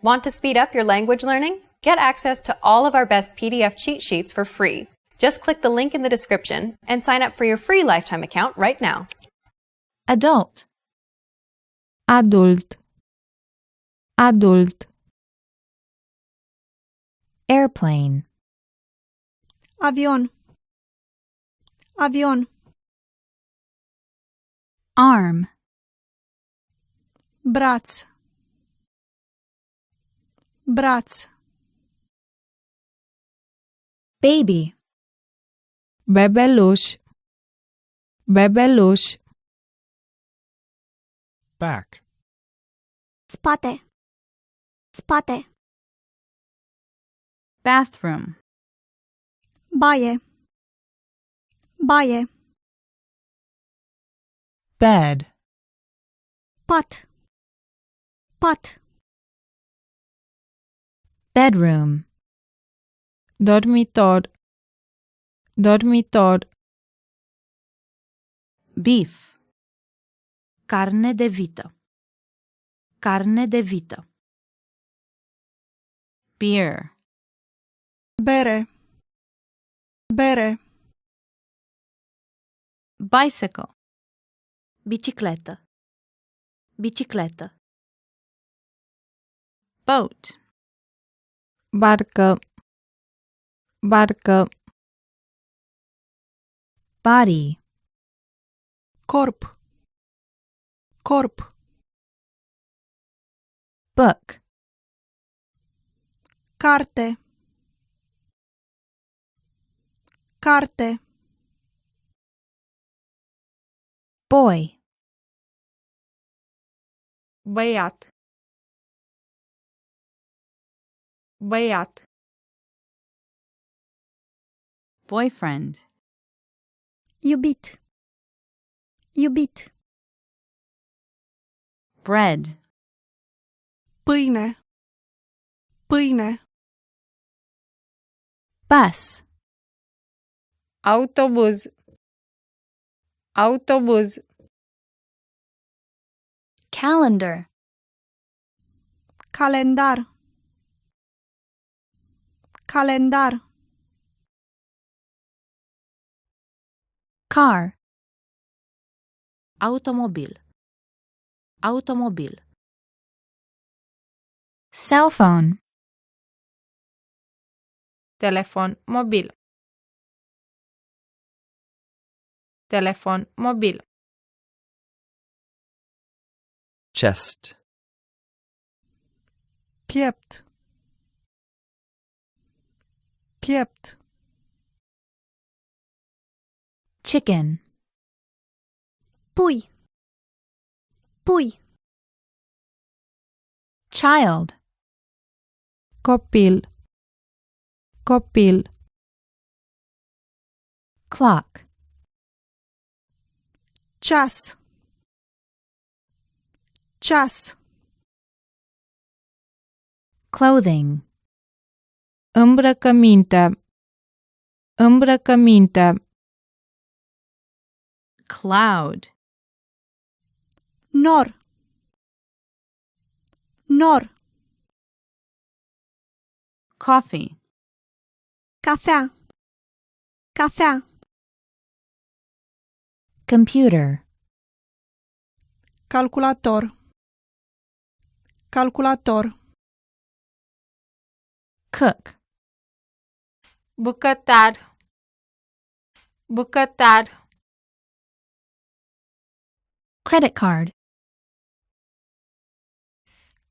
Want to speed up your language learning? Get access to all of our best PDF cheat sheets for free. Just click the link in the description and sign up for your free lifetime account right now. Adult. Adult. Adult. Airplane. Avion. Avion. Arm. Braț. Braț. Baby. Bebeluș. Bebeluș. Back. Spate. Spate. Bathroom. Baie. Baie. Bed. Pat. Pat. Bedroom. Dormitor. Dormitor. Beef. Carne de vită. Carne de vită. Beer. Bere. Bere. Bicycle. Bicicletă. Bicicletă. Boat. Barcă. Barcă. Body. Corp. Corp. Book. Carte. Carte. Boy. Băiat. Băiat. Boyfriend. Iubit. Iubit. Bread. Pâine. Pâine. Bus. Autobuz. Autobuz. Calendar. Calendar. Calendar. Car. Automobil. Automobil. Cell phone. Telefon mobil. Telefon mobil. Chest. Piept. Piept. Chicken. Pui. Pui. Child. Copil. Copil. Clock. Ceas. Ceas. Clothing. Îmbrăcăminte. Îmbrăcăminte. Cloud. Nor. Nor. Coffee. Cafea. Cafea. Computer. Calculator. Calculator. Cook. Bucătar. Bucătar. Credit card.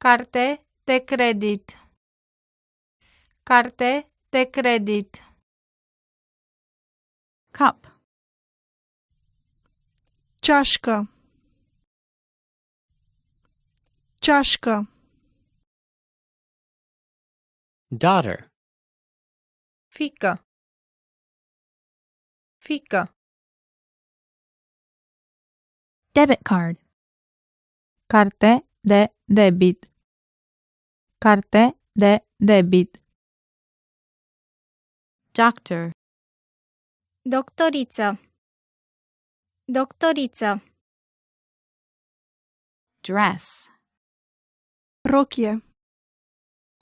Carte de credit. Carte de credit. Cup. Ceașcă. Ceașcă. Daughter. Fiică. Fiică. Debit card. Carte de debit. Carte de debit. Doctor. Doctoriță. Doctoriță. Dress. Rochie.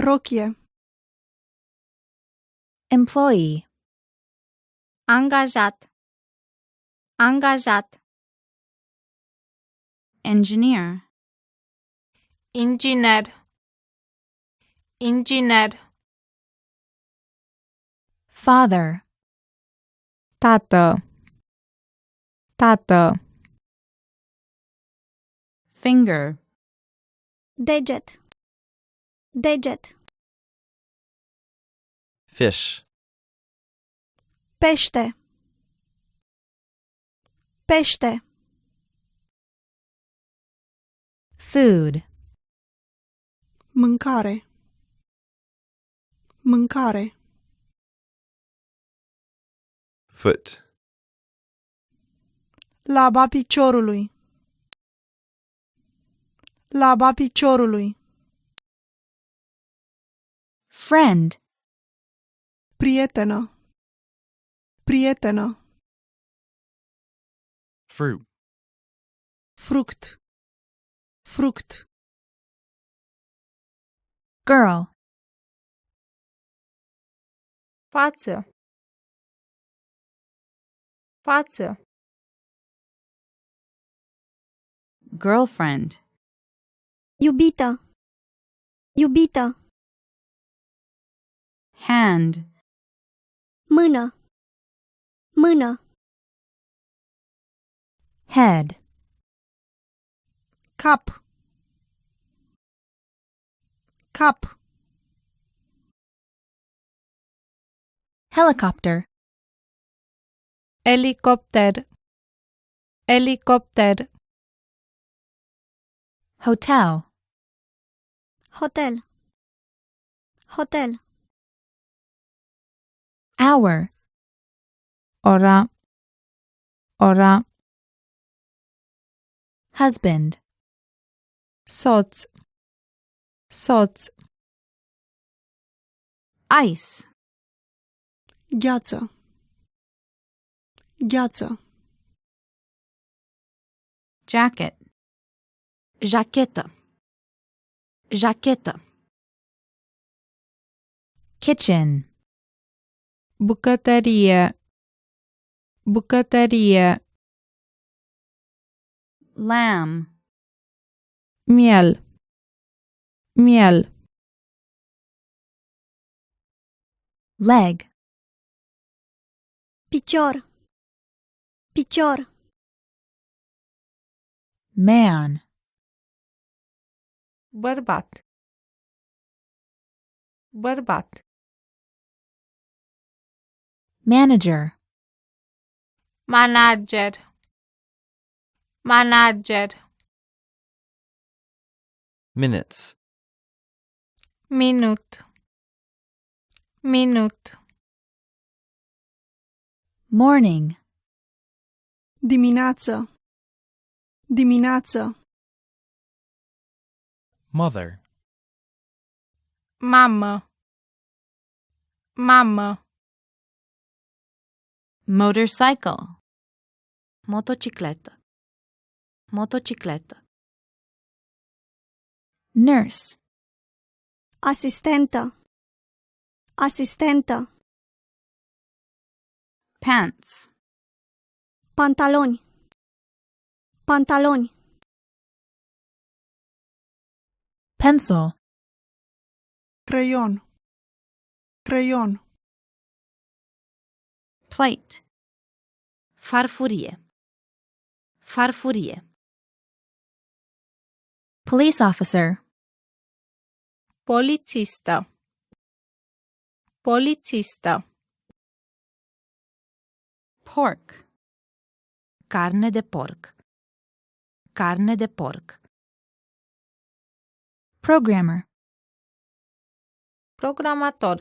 rochie, Employee. angajat, angajat, Engineer. inginer, inginer, Father. tată, tată, Finger. deget, deget, Fish. pește, pește, Food. mâncare, mâncare, Foot. laba piciorului, laba piciorului, Friend. prietenă, prietenă, Fruit. fruct, fruct, Girl. față, față, Girlfriend. iubită, iubită, Hand. mână, mână, Head. cap, cap, Helicopter. elicopter, elicopter, Hotel. hotel, hotel, Hour. ora, ora, Husband. soț, soț, Ice. gheață, gheață, Jacket. Jachetă. Jachetă. Kitchen. bucătărie, bucătărie, Lamb. miel, miel, Leg. picior, picior, Man. bărbat, bărbat, Manager. manager, manager, Minutes. minut, minut, Morning. dimineață, dimineață, Mother. mamă, mamă, Motorcycle. Motocicletă. Motocicletă. Nurse. asistentă, asistentă, Pants. pantaloni, pantaloni, Pencil. creion, creion, Plate. Farfurie. Farfurie. Police officer. polițistă, polițistă, Pork. Carne de porc. Carne de porc. Programmer. programator,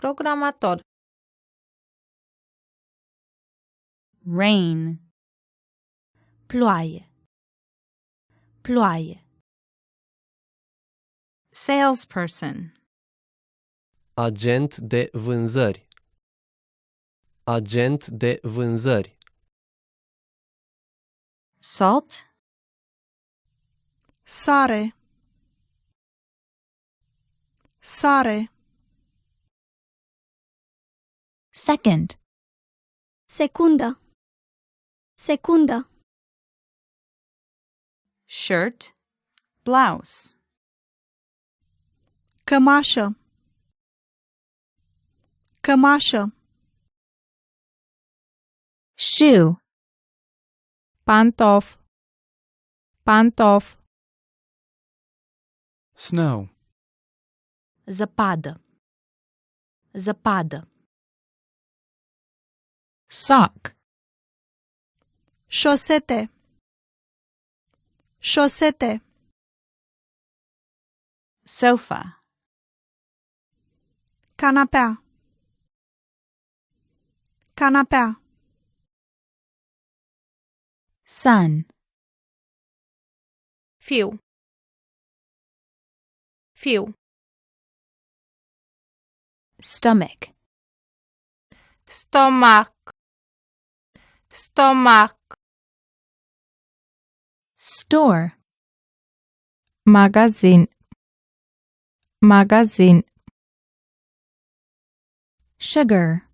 programator, Rain. Ploaie. Ploaie. Salesperson. Agent de vânzări. Agent de vânzări. Salt. sare, sare, second, secundă, secundă, shirt, blouse, cămașă, cămașă, shoe, pantof, pantof, Snow. zăpadă, zăpadă, sock, șosete, șosete, sofa, canapea, canapea, sun, fiu, fiu, stomach, stomac, stomac, store, magazin, magazin, sugar,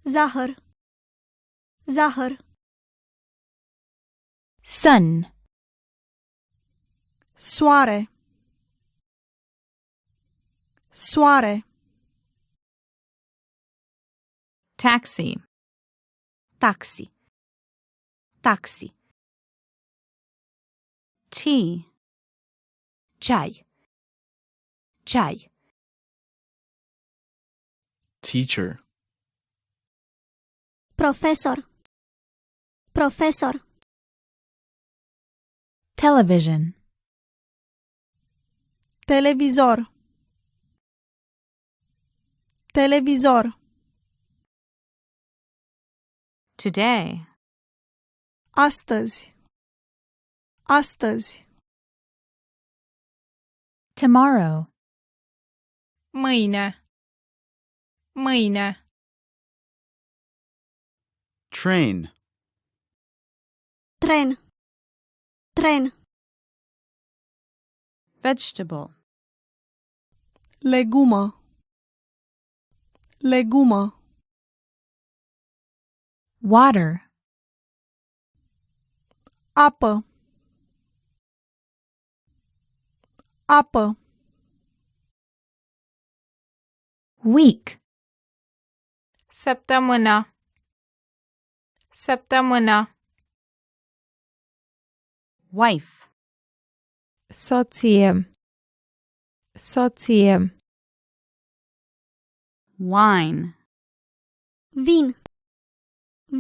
zahăr, zahăr, sun, soare, soare, taxi, taxi, taxi, tea, chai, chai, Teacher. profesor, profesor, television, televizor, televizor, today, astăzi, astăzi, tomorrow, mâine, mâine, Train. tren, tren, vegetable, legumă, legumă, water, apă, apă, week, săptămâna, săptămâna, wife, soție, soție, wine, vin,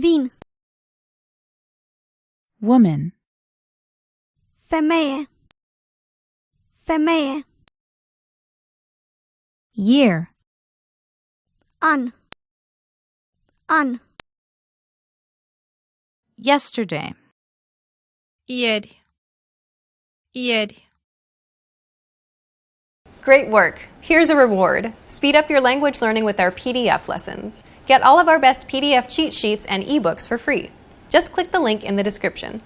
vin, woman, femeie, femeie, year, an, an, yesterday, ieri, ieri. Great work! Here's a reward. Speed up your language learning with our PDF lessons. Get all of our best PDF cheat sheets and ebooks for free. Just click the link in the description.